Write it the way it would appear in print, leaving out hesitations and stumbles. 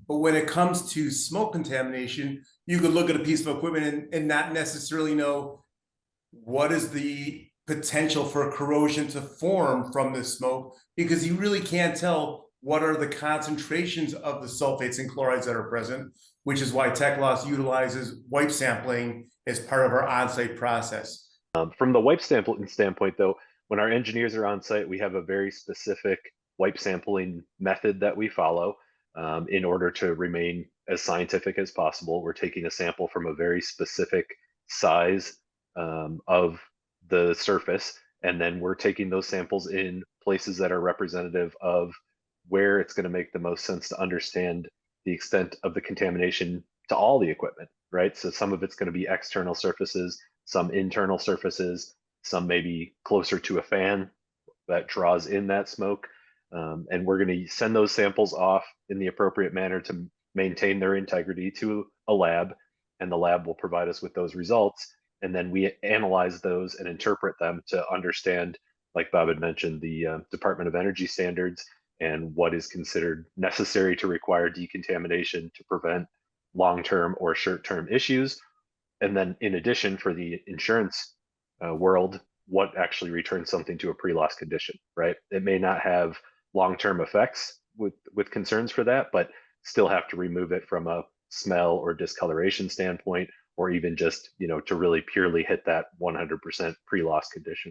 But when it comes to smoke contamination, you could look at a piece of equipment and not necessarily know what is the potential for corrosion to form from this smoke, because you really can't tell what are the concentrations of the sulfates and chlorides that are present, which is why TechLoss utilizes wipe sampling as part of our on-site process. From the wipe sampling standpoint, though, when our engineers are on site, we have a very specific wipe sampling method that we follow in order to remain as scientific as possible. We're taking a sample from a very specific size of the surface, and then we're taking those samples in places that are representative of where it's going to make the most sense to understand the extent of the contamination to all the equipment, right? So some of it's going to be external surfaces, some internal surfaces, some maybe closer to a fan that draws in that smoke. And we're going to send those samples off in the appropriate manner to maintain their integrity to a lab, and the lab will provide us with those results. And then we analyze those and interpret them to understand, like Bob had mentioned, the Department of Energy standards and what is considered necessary to require decontamination to prevent long-term or short-term issues. And then in addition, for the insurance world, what actually returns something to a pre-loss condition, right? It may not have long-term effects with concerns for that, but still have to remove it from a smell or discoloration standpoint, or even just, to really purely hit that 100% pre-loss condition.